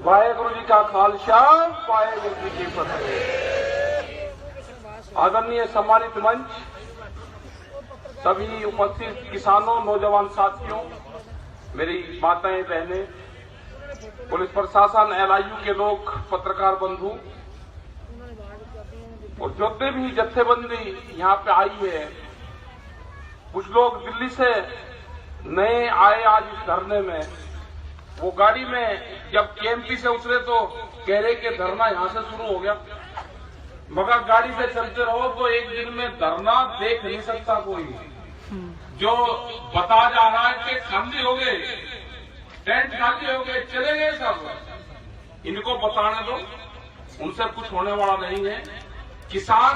वाहेगुरु जी का खालसा, वाहेगुरु जी की फतेह। आदरणीय सम्मानित मंच, सभी उपस्थित किसानों, नौजवान साथियों, मेरी माताएं, बहनें, पुलिस प्रशासन, LIU के लोग, पत्रकार बंधु और जितने भी जत्थेबंदी यहाँ पे आई है, कुछ लोग दिल्ली से नए आए आज इस धरने में। वो गाड़ी में जब KMP से उतरे तो कह रहे कि धरना यहाँ से शुरू हो गया, मगर गाड़ी से चलते रहो तो एक दिन में धरना देख नहीं सकता कोई। जो बता जा रहा है कि खाली हो गए, टेंट खाली हो गए, चले गए सब, इनको बताने दो, उनसे कुछ होने वाला नहीं है। किसान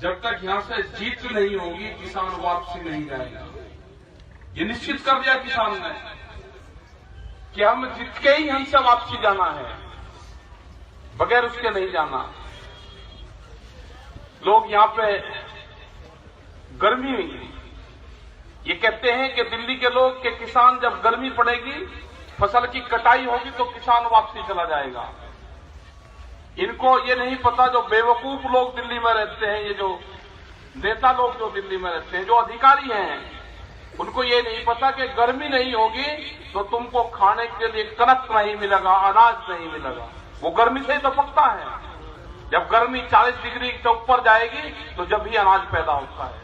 जब तक यहां से जीत नहीं होगी, किसान वापसी नहीं जाएगा। ये निश्चित कर दिया किसान ने कि हम जीत के ही हमसे वापसी जाना है, बगैर उसके नहीं जाना। लोग यहां पे गर्मी, ये कहते हैं कि दिल्ली के लोग के किसान जब गर्मी पड़ेगी, फसल की कटाई होगी तो किसान वापसी चला जाएगा। इनको ये नहीं पता, जो बेवकूफ लोग दिल्ली में रहते हैं, ये जो नेता लोग जो दिल्ली में रहते हैं, जो अधिकारी हैं, उनको ये नहीं पता कि गर्मी नहीं होगी तो तुमको खाने के लिए कनक नहीं मिलेगा, अनाज नहीं मिलेगा। वो गर्मी से ही तो पकता है। जब गर्मी 40 डिग्री से ऊपर जाएगी तो जब भी अनाज पैदा होता है,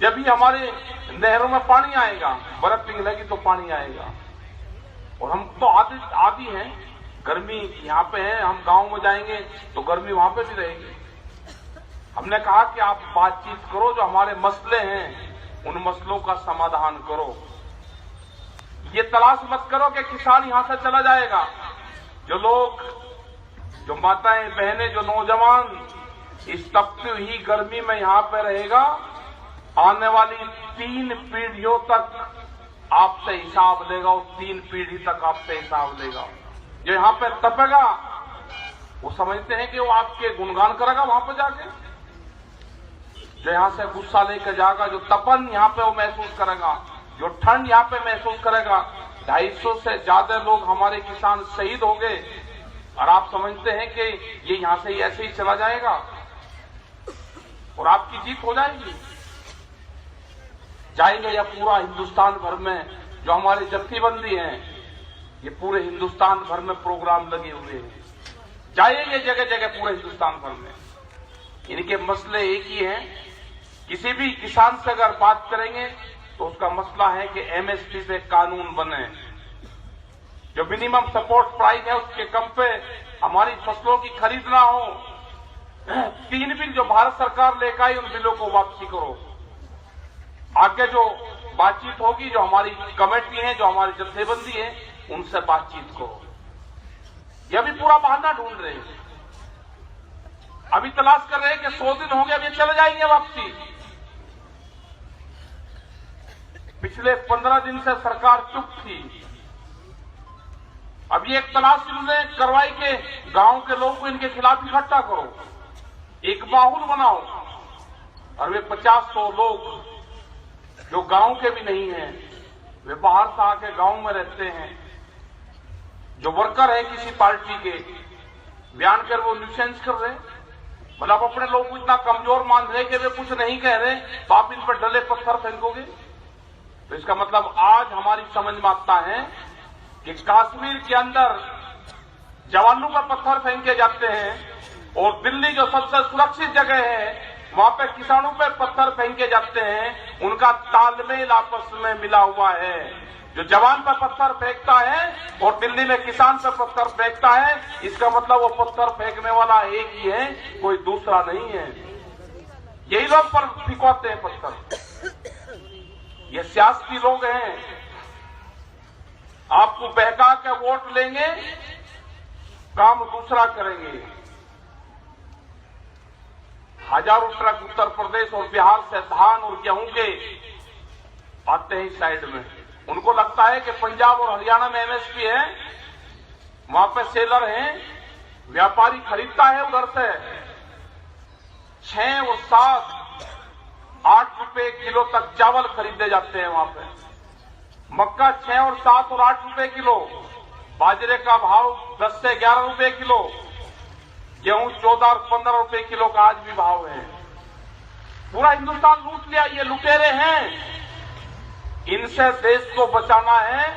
जब भी हमारे नहरों में पानी आएगा, बर्फ पिघलेगी तो पानी आएगा। और हम तो आदी हैं, गर्मी यहाँ पे है, हम गांव में जाएंगे तो गर्मी वहां पे भी रहेगी। हमने कहा कि आप बातचीत करो, जो हमारे मसले हैं उन मसलों का समाधान करो। ये तलाश मत करो कि किसान यहां से चला जाएगा। जो लोग, जो माताएं, बहनें, जो नौजवान इस तपती हुई गर्मी में यहां पे रहेगा, आने वाली 3 पीढ़ियों तक आपसे हिसाब लेगा। वो 3 पीढ़ी तक आपसे हिसाब लेगा। जो यहां पे तपेगा, वो समझते हैं कि वो आपके गुणगान करेगा वहां पे जाके। जो यहां से गुस्सा लेकर जाएगा, जो तपन यहां पे वो महसूस करेगा, जो ठंड यहां पे महसूस करेगा। 250 से ज्यादा लोग हमारे किसान शहीद हो गए, और आप समझते हैं कि ये यहां से ऐसे ही चला जाएगा और आपकी जीत हो जाएगी। जाएंगे या पूरा हिंदुस्तान भर में जो हमारे जत्थेबंदी हैं, ये पूरे हिंदुस्तान भर में प्रोग्राम लगे हुए हैं, जाएंगे जगह जगह पूरे हिंदुस्तान भर में। इनके मसले एक ही हैं। किसी भी किसान से अगर बात करेंगे तो उसका मसला है कि MSP से कानून बने, जो मिनिमम सपोर्ट प्राइस है उसके कम पे हमारी फसलों की खरीद ना हो। 3 बिल जो भारत सरकार लेकर आई, उन बिलों को वापसी करो। आगे जो बातचीत होगी, जो हमारी कमेटी है, जो हमारी जत्थेबंदी है, उनसे बातचीत करो। यह भी पूरा बहाना ढूंढ रहे हैं, अभी तलाश कर रहे हैं कि 100 दिन हो गए, अभी चले जाएंगे वापसी। पिछले 15 दिन से सरकार चुप थी। अभी एक तलाश इन्होंने करवाई के गांव के लोगों को इनके खिलाफ इकट्ठा करो, एक माहौल बनाओ। और वे 50-100 लोग जो गांव के भी नहीं हैं, वे बाहर से आके गांव में रहते हैं, जो वर्कर है किसी पार्टी के, बयान कर वो न्यूसेंस कर रहे, मतलब अपने लोगों को इतना कमजोर मान रहे कि वे कुछ नहीं कह रहे, तो आप इन पर डले पत्थर फेंकोगे। तो इसका मतलब आज हमारी समझ में आता है कि कश्मीर के अंदर जवानों पर पत्थर फेंके जाते हैं, और दिल्ली जो सबसे सुरक्षित जगह है वहां पे किसानों पे पत्थर फेंके जाते हैं। उनका तालमेल आपस में मिला हुआ है। जो जवान पर पत्थर फेंकता है और दिल्ली में किसान पर पत्थर फेंकता है, इसका मतलब वो पत्थर फेंकने वाला एक ही है, कोई दूसरा नहीं है। यही लोग पर फिकवाते हैं पत्थर, ये सियासी लोग हैं। आपको बहका के वोट लेंगे, काम दूसरा करेंगे। हजारों ट्रक उत्तर प्रदेश और बिहार से धान और गेहूं के आते हैं इस साइड में। उनको लगता है कि पंजाब और हरियाणा में MSP है, वहां पे सेलर हैं, व्यापारी खरीदता है उधर से। 6 और 7, 8 रुपए किलो तक चावल खरीदे जाते हैं वहां पे। मक्का 6 और 7 और 8 रुपए किलो, बाजरे का भाव 10 से 11 रुपए किलो, गेहूं 14 और 15 रुपए किलो का आज भी भाव है। पूरा हिंदुस्तान लूट लिया, ये लुटेरे हैं। इनसे देश को बचाना है।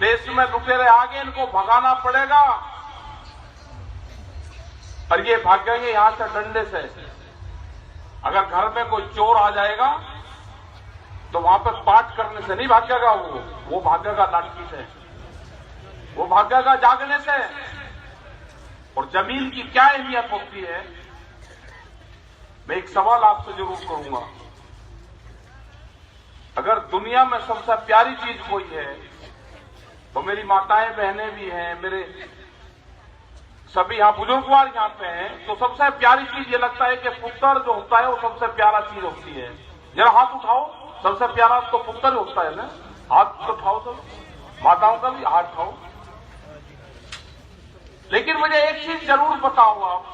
देश में लुटेरे आगे, इनको भगाना पड़ेगा। और ये भागेंगे यहां से डंडे से। अगर घर में कोई चोर आ जाएगा तो वहां पर पाठ करने से नहीं भागेगा, वो भागेगा लाठी से, वो भागेगा जागने से। और जमीन की क्या अहमियत होती है, मैं एक सवाल आपसे जरूर करूंगा। अगर दुनिया में सबसे प्यारी चीज कोई है तो मेरी माताएं बहनें भी हैं, मेरे सभी यहां बुजुर्गवार यहां पे हैं, तो सबसे प्यारी चीज ये लगता है कि पुत्र जो होता है वो सबसे प्यारा चीज होती है। जरा हाथ उठाओ, सबसे प्यारा तो पुत्र होता है ना। हाथ तो उठाओ, सब माताओं का भी हाथ उठाओ। लेकिन मुझे एक चीज जरूर बताओ आप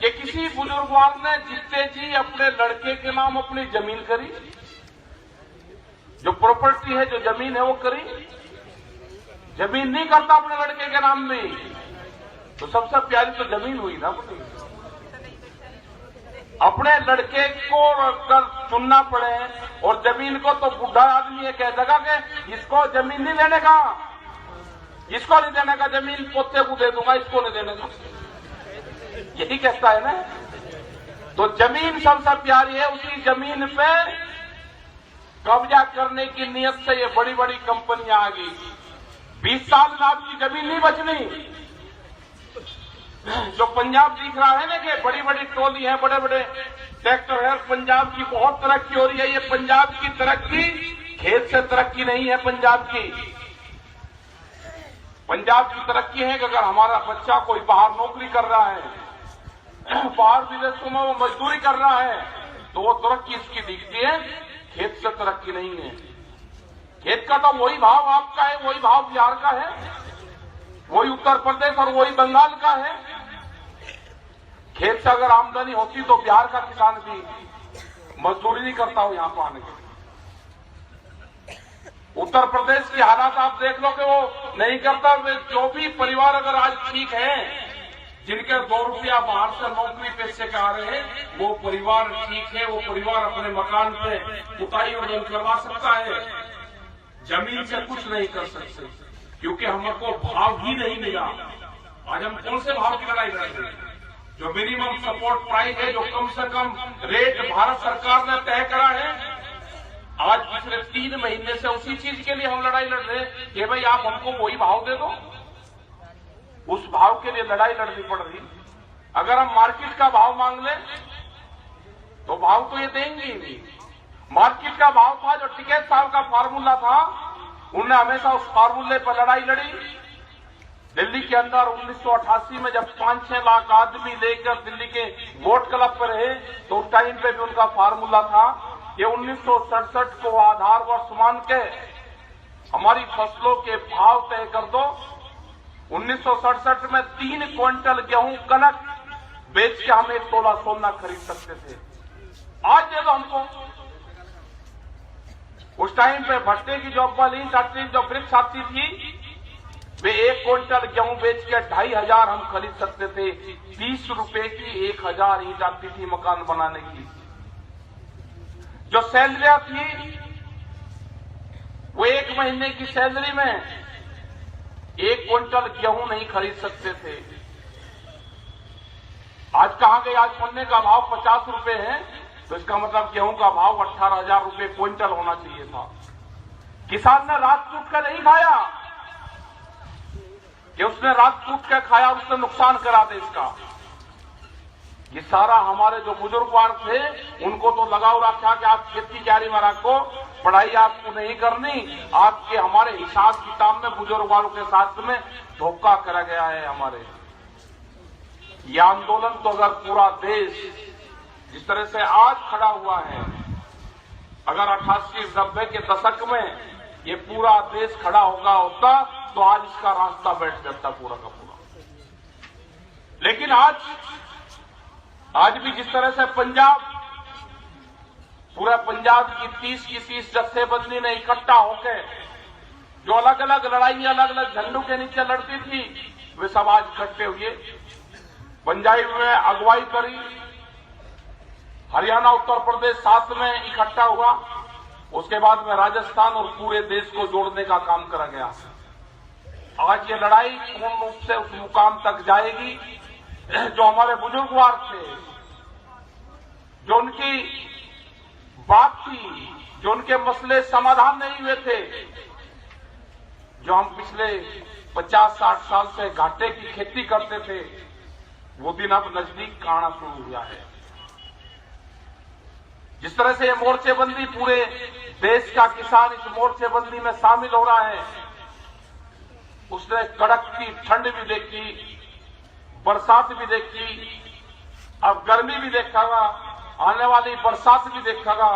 कि किसी बुजुर्गवार ने जितने जी अपने लड़के के नाम अपनी जमीन करी, जो प्रॉपर्टी है, जो जमीन है वो करी? जमीन नहीं करता अपने लड़के के नाम में। तो सबसे प्यारी तो जमीन हुई ना अपनी। अपने लड़के को अगर चुनना पड़े और जमीन को, तो बुढ़ा आदमी ये कह देगा कि इसको जमीन नहीं देने का, इसको नहीं देने का, जमीन पोते को दे दूंगा, इसको नहीं देने का, यही कहता है ना। तो जमीन सबसे प्यारी है। उसी जमीन पे कब्जा करने की नियत से ये बड़ी बड़ी कंपनियां आ गई। 20 साल में आपकी जमीन नहीं बचनी। जो पंजाब दिख रहा है ना कि बड़ी बड़ी टोली है, बड़े बड़े ट्रैक्टर है, पंजाब की बहुत तरक्की हो रही है। ये पंजाब की तरक्की खेत से तरक्की नहीं है। पंजाब की तरक्की है कि अगर हमारा बच्चा कोई बाहर नौकरी कर रहा है, बाहर विदेशों में वो मजदूरी कर रहा है, तो वो तरक्की इसकी दिखती है। खेत से तरक्की नहीं है। खेत का तो वही भाव आपका है, वही भाव बिहार का है, वही उत्तर प्रदेश और वही बंगाल का है। खेत से अगर आमदनी होती तो बिहार का किसान भी मजदूरी नहीं करता हो यहां पर आने के। उत्तर प्रदेश की हालात आप देख लो कि वो नहीं करता। जो भी परिवार अगर आज ठीक है, जिनके 2 रुपया बाहर से नौकरी पैसे के आ रहे हैं, वो परिवार ठीक है। वो परिवार अपने मकान पे पुताई और रंग करवा सकता है। जमीन से कुछ नहीं कर सकते क्योंकि हमको भाव ही नहीं मिला। आज हम कौन से भाव की लड़ाई लड़ रहे हैं? जो मिनिमम सपोर्ट प्राइस है, जो कम से कम रेट भारत सरकार ने तय करा है, आज पिछले 3 महीने से उसी चीज के लिए हम लड़ाई लड़ रहे हैं कि भाई आप हमको वही भाव दे दो। उस भाव के लिए लड़ाई लड़नी पड़ रही। अगर हम मार्केट का भाव मांग लें तो भाव तो ये देंगे ही नहीं। मार्केट का भाव था, जो टिकैत साहब का फार्मूला था, उन्होंने हमेशा उस फार्मूले पर लड़ाई लड़ी। दिल्ली के अंदर 1988 में जब 5-6 लाख आदमी लेकर दिल्ली के वोट क्लब पर रहे, तो उस टाइम पे भी उनका फार्मूला था कि 1967 को आधार वर्ष मान के हमारी फसलों के भाव तय कर दो। 1967 में 3 क्विंटल गेहूं कनक बेच के हम 1 तोला सोना खरीद सकते थे। आज दे दो हमको। उस टाइम पे भट्टे की जो अव्वलीन आती, जो ब्रिक्स आती थी, वे 1 क्विंटल गेहूं बेच के 2500 हम खरीद सकते थे। 20 रुपए की 1000 ईंट आती थी मकान बनाने की। जो सैलरियां थी वो 1 महीने की सैलरी में 1 क्विंटल गेहूं नहीं खरीद सकते थे। आज कहां गए? आज पन्ने का भाव 50 रुपए है, तो इसका मतलब गेहूं का भाव 18,000 रुपए क्विंटल होना चाहिए था। किसान ने रात टूट कर नहीं खाया कि उसने रात टूट कर खाया और उसने नुकसान करा दे इसका। ये सारा हमारे जो बुजुर्गवार थे, उनको तो लगाव रखा कि आप खेती क्यारी में रखो, पढ़ाई आपको नहीं करनी। आपके हमारे हिसाब किताब में बुजुर्गवारों के साथ में धोखा करा गया है हमारे। ये आंदोलन तो अगर पूरा देश जिस तरह से आज खड़ा हुआ है, अगर 88-90 के दशक में ये पूरा देश खड़ा होता तो आज इसका रास्ता बैठ जाता पूरा का पूरा। लेकिन आज भी जिस तरह से पूरा पंजाब की 30 जत्थेबंदी ने इकट्ठा होकर जो अलग अलग लड़ाई अलग अलग झंडों के नीचे लड़ती थी, वे सब आज इकट्ठे हुए, पंजाब में अगुवाई करी, हरियाणा उत्तर प्रदेश साथ में इकट्ठा हुआ, उसके बाद में राजस्थान और पूरे देश को जोड़ने का काम करा गया। आज ये लड़ाई पूर्ण रूप से उस मुकाम तक जाएगी जो हमारे बुजुर्गवार थे, जो उनकी बात थी, जो उनके मसले समाधान नहीं हुए थे, जो हम पिछले 50-60 साल से घाटे की खेती करते थे, वो दिन अब नजदीक आना शुरू हुआ है। जिस तरह से ये मोर्चेबंदी, पूरे देश का किसान इस मोर्चेबंदी में शामिल हो रहा है, उसने कड़कती ठंड भी देखी, बरसात भी देखी, अब गर्मी भी देखेगा, आने वाली बरसात भी देखेगा,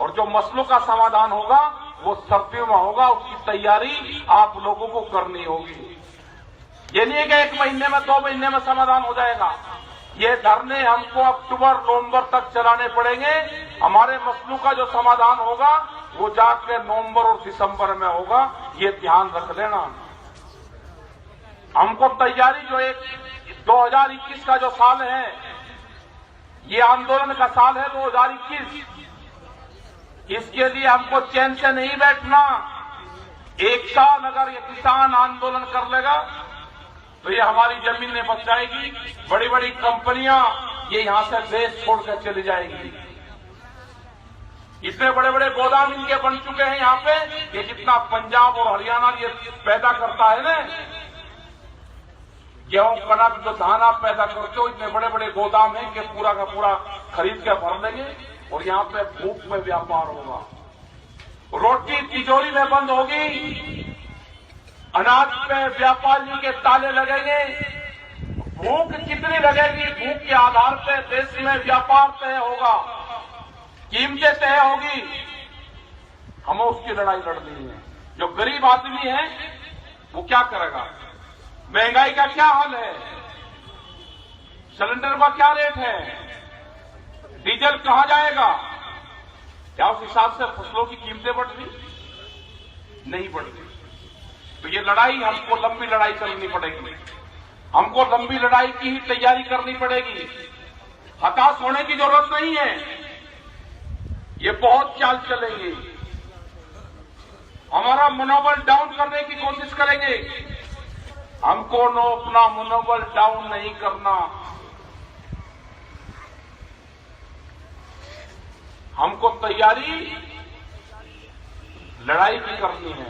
और जो मसलों का समाधान होगा वो सर्दियों में होगा। उसकी तैयारी आप लोगों को करनी होगी। ये नहीं है कि 1 महीने में 2 महीने में समाधान हो जाएगा। ये धरने हमको अक्टूबर नवंबर तक चलाने पड़ेंगे। हमारे मसलों का जो समाधान होगा वो जाके नवंबर और दिसंबर में होगा, ये ध्यान रख लेना। हमको तैयारी जो 2021 का जो साल है, ये आंदोलन का साल है 2021, इसके लिए हमको चैन से नहीं बैठना। 1 साल अगर ये किसान आंदोलन कर लेगा तो ये हमारी जमीनें बच जाएगी, बड़ी बड़ी कंपनियां ये यहां से देश छोड़कर चली जाएगी। इतने बड़े बड़े गोदाम इनके बन चुके हैं यहां पे, ये जितना पंजाब और हरियाणा ये पैदा करता है ना, गेहूं कनक जो धान आप पैदा करते हो, इतने बड़े बड़े गोदाम हैं कि पूरा का पूरा खरीद के भर लेंगे और यहां पे भूख में व्यापार होगा, रोटी तिजोरी में बंद होगी, अनाज पे व्यापारियों के ताले लगेंगे। भूख कितनी लगेगी, भूख के आधार पे देश में व्यापार तय होगा, कीमतें तय होगी। हमें उसकी लड़ाई लड़नी है। जो गरीब आदमी है वो क्या करेगा? महंगाई का क्या हाल है? सिलेंडर का क्या रेट है? डीजल कहां जाएगा? क्या उस हिसाब से फसलों की कीमतें बढ़ रही? नहीं बढ़ रही। तो ये लड़ाई हमको लंबी लड़ाई चलनी पड़ेगी। हमको लंबी लड़ाई की ही तैयारी करनी पड़ेगी। हताश होने की जरूरत नहीं है। ये बहुत चाल चलेंगे। हमारा मनोबल डाउन करने की कोशिश करेंगे। हमको अपना मनोबल डाउन नहीं करना। हमको तैयारी लड़ाई की करनी है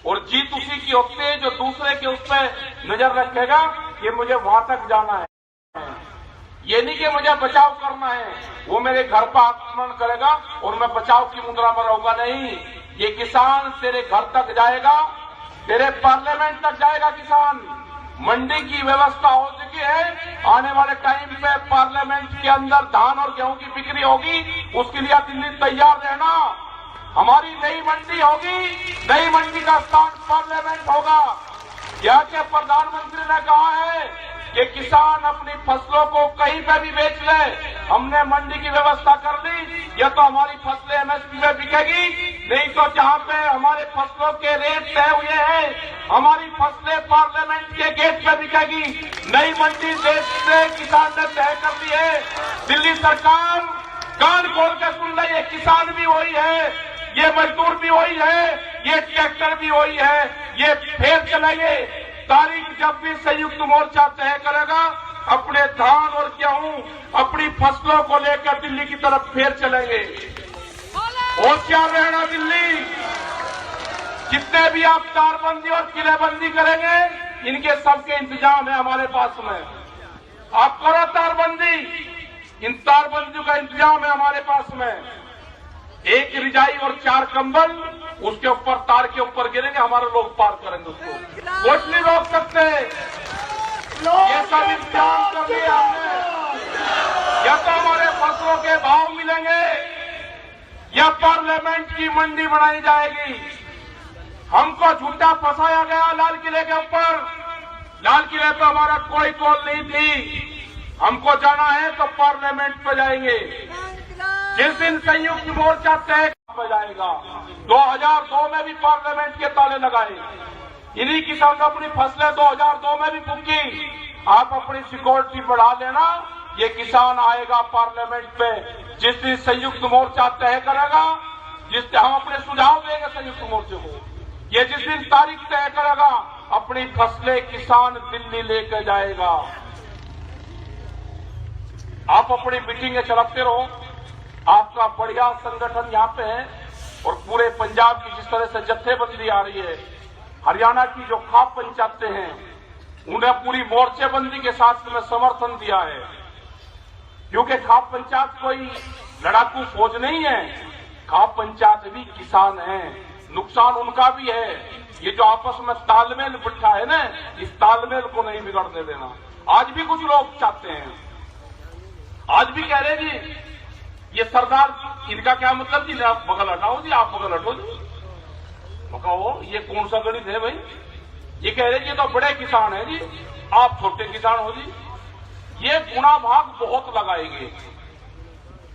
और जीत उसी की होती है जो दूसरे के उस पर नजर रखेगा कि मुझे वहां तक जाना है। ये नहीं कि मुझे बचाव करना है, वो मेरे घर पर आक्रमण करेगा और मैं बचाव की मुद्रा में रहूंगा। नहीं, ये किसान तेरे घर तक जाएगा, तेरे पार्लियामेंट तक जाएगा। किसान मंडी की व्यवस्था हो चुकी है। आने वाले टाइम पे पार्लियामेंट के अंदर धान और गेहूं की बिक्री होगी, उसके लिए दिल्ली तैयार रहना। हमारी नई मंडी होगी, नई मंडी का स्थान पार्लियामेंट होगा। यहाँ के प्रधानमंत्री ने कहा है कि किसान अपनी फसलों को कहीं पे भी बेच ले। हमने मंडी की व्यवस्था कर ली। या तो हमारी फसलें एमएसपी में बिकेगी, नहीं तो जहाँ पे हमारे फसलों के रेट तय हुए हैं, हमारी फसलें पार्लियामेंट के गेट पे बिकेगी। नई मंडी देश से किसान ने तय कर दी है। दिल्ली सरकार कान खोल के सुन रही है। किसान भी वही है, ये मजदूर भी वही है, ये ट्रैक्टर भी वही है। ये फेर चलेंगे। तारीख जब भी संयुक्त मोर्चा तय करेगा, अपने धान और गेहूं, अपनी फसलों को लेकर दिल्ली की तरफ फेर चलेंगे। होशियार रहना दिल्ली। जितने भी आप तारबंदी और किलेबंदी करेंगे, इनके सबके इंतजाम है हमारे पास में। आप करो तारबंदी, इन तारबंदियों का इंतजाम है हमारे पास में। 1 रिजाई और 4 कंबल उसके ऊपर तार के ऊपर गिरेंगे, हमारे लोग पार करेंगे उसको। कुछ नहीं रोक सकते। ये सब इंतजाम कर लिया हमने। या तो हमारे फसलों के भाव मिलेंगे या पार्लियामेंट की मंडी बनाई जाएगी। हमको झूठा फंसाया गया लाल किले के ऊपर। लाल किले पर हमारा कोई कॉल नहीं थी। हमको जाना है तो पार्लियामेंट पे जाएंगे। जिस दिन संयुक्त मोर्चा तय पे जाएगा। 2002 में भी पार्लियामेंट के ताले लगाए, इन्हीं किसान ने अपनी फसलें 2002 में भी फूकी। आप अपनी सिक्योरिटी बढ़ा लेना, ये किसान आएगा पार्लियामेंट पे, जिस दिन संयुक्त मोर्चा तय करेगा, जिस दिन हम अपने सुझाव देंगे संयुक्त मोर्चे को, ये जिस दिन तारीख तय करेगा, अपनी फसलें किसान दिल्ली लेकर जाएगा। आप अपनी मीटिंगें चलाते रहो, आपका बढ़िया संगठन यहाँ पे है। और पूरे पंजाब की जिस तरह से जत्थेबंदी आ रही है, हरियाणा की जो खाप पंचायतें हैं उन्हें पूरी मोर्चेबंदी के साथ में समर्थन दिया है, क्योंकि खाप पंचायत कोई लड़ाकू फौज नहीं है, खाप पंचायत भी किसान हैं, नुकसान उनका भी है। ये जो आपस में तालमेल बिठा है ना, इस तालमेल को नहीं बिगड़ने देना। आज भी कुछ लोग चाहते हैं, आज भी कह रहे जी ये सरदार, इनका क्या मतलब जी, आप बगल हटाओ जी, आप बगल हटो जी। बताओ ये कौन सा गणित है भाई? ये कह रहे ये तो बड़े किसान है जी, आप छोटे किसान हो जी। ये गुणा भाग बहुत लगाएंगे,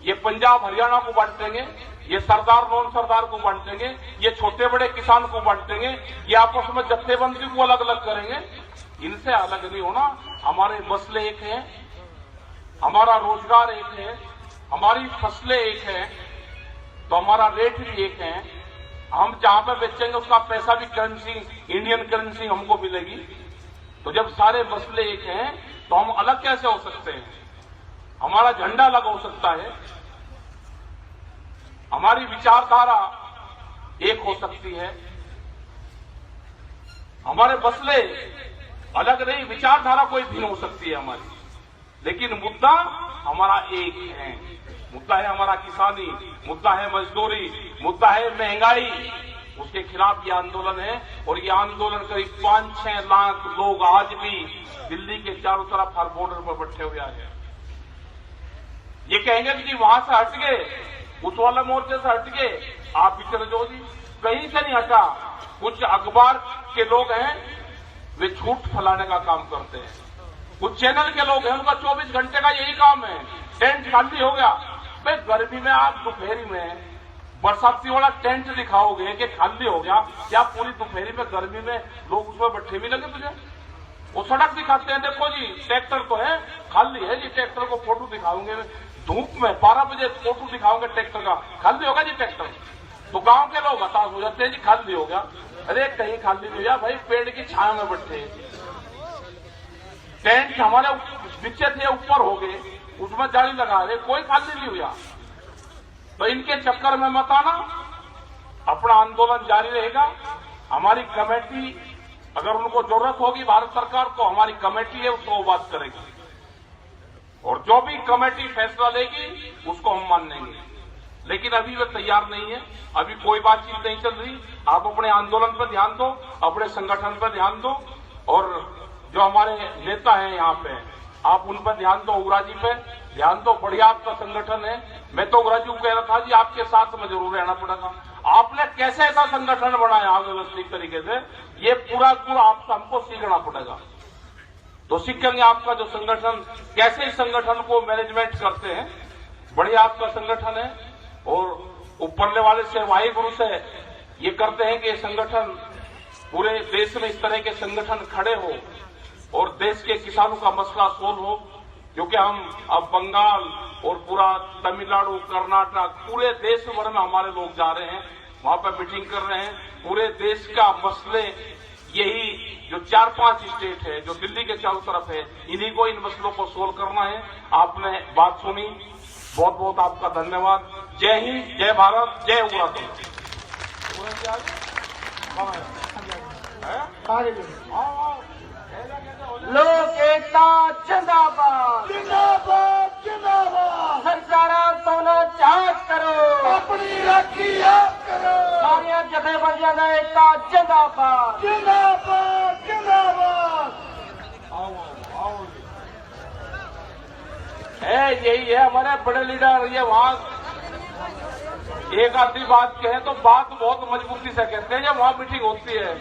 ये पंजाब हरियाणा को बांट देंगे, ये सरदार नॉन सरदार को बांट देंगे, ये छोटे बड़े किसान को बांट देंगे, ये आपस में जत्थेबंदी को अलग अलग करेंगे। इनसे अलग नहीं होना। हमारे मसले एक हैं, हमारा रोजगार एक है, हमारी फसलें एक है, तो हमारा रेट भी एक है। हम जहां पर बेचेंगे उसका पैसा भी करेंसी, इंडियन करेंसी हमको मिलेगी। तो जब सारे मसले एक हैं तो हम अलग कैसे हो सकते हैं? हमारा झंडा अलग हो सकता है, हमारी विचारधारा एक हो सकती है, हमारे मसले अलग नहीं, विचारधारा कोई भिन्न हो सकती है हमारी, लेकिन मुद्दा हमारा एक है। मुद्दा है हमारा किसानी, मुद्दा है मजदूरी, मुद्दा है महंगाई। उसके खिलाफ ये आंदोलन है। और ये आंदोलन करीब 5-6 लाख लोग आज भी दिल्ली के चारों तरफ हर बॉर्डर पर बैठे हुए हैं। ये कहेंगे कि वहां से हट गए, उस वाला मोर्चे से हट गए, आप भी चले जाओ जी। कहीं से नहीं हटा। कुछ अखबार के लोग हैं, वे झूठ फैलाने का काम करते हैं। कुछ चैनल के लोग हैं, उनका 24 घंटे का यही काम है। टेंट खाली हो गया, भाई गर्मी में आप दोपहरी में बरसाती वाला टेंट दिखाओगे कि खाली हो गया, क्या पूरी दोपहरी में गर्मी में लोग उसमें बैठे भी लगे तुझे? वो सड़क दिखाते हैं, देखो जी ट्रैक्टर तो है, खाली है जी, ट्रैक्टर को फोटो दिखाओगे धूप में 12 बजे फोटो दिखाओगे ट्रैक्टर का, खाली होगा जी ट्रैक्टर। तो गांव के लोग हताश हो जाते हैं जी, खाली हो गया। अरे कहीं खाली नहीं हुआ भाई, पेड़ की छाया में बैठे, टेंट हमारे नीचे थे ऊपर हो गए, उसमें जाली लगा रहे, कोई खाली नहीं हुआ। तो इनके चक्कर में मत आना, अपना आंदोलन जारी रहेगा। हमारी कमेटी, अगर उनको जरूरत होगी भारत सरकार को, हमारी कमेटी है, उसको बात करेगी, और जो भी कमेटी फैसला लेगी उसको हम मान लेंगे। लेकिन अभी वे तैयार नहीं है, अभी कोई बातचीत नहीं चल रही। आप अपने आंदोलन पर ध्यान दो, अपने संगठन पर ध्यान दो, और जो हमारे नेता हैं यहाँ पे, आप उन पर ध्यान दो, उग्रा जी पे ध्यान दो। बढ़िया आपका संगठन है। मैं तो उग्रा जी को कह रहा था जी आपके साथ में जरूर रहना पड़ेगा। आपने कैसे ऐसा संगठन बनाया व्यवस्थित तरीके से, ये पूरा आपको हमको सीखना पड़ेगा। तो सीखेंगे आपका जो संगठन, कैसे इस संगठन को मैनेजमेंट करते हैं। बढ़िया आपका संगठन है, और ऊपरले वाले से, वाहिगुरु से ये करते हैं कि संगठन पूरे देश में इस तरह के संगठन खड़े हो और देश के किसानों का मसला सोल्व हो। क्योंकि हम अब बंगाल और पूरा तमिलनाडु, कर्नाटक, पूरे देश भर में हमारे लोग जा रहे हैं, वहां पर मीटिंग कर रहे हैं। पूरे देश का मसले यही जो 4-5 स्टेट है, जो दिल्ली के चारों तरफ है, इन्हीं को इन मसलों को सोल्व करना है। आपने बात सुनी, बहुत बहुत आपका धन्यवाद। जय हिंद, जय भारत, जय उग्रा। लोक एकता जिंदाबाद, जिंदाबाद जिंदाबाद। सरकारां तो ना जांच करो, अपनी राखी आप करो। सारिया जथेबंदियां दा एकता जिंदाबाद, जिंदाबाद जिंदाबाद। आओ यही है हमारे बड़े लीडर। ये वहां एक आधी बात कहे तो बात बहुत मजबूती से कहते हैं जब वहां मीटिंग होती है।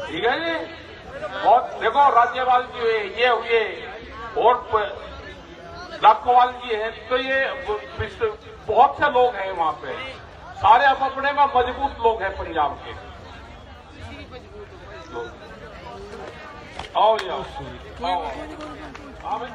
ठीक है जी। बहुत देखो, राज्यपाल जी हुए, ये हुए, और लाखोवाल जी हैं, तो ये बहुत से लोग हैं वहां पे। सारे अब अपने में मजबूत लोग हैं पंजाब के। आओ यार, आओ।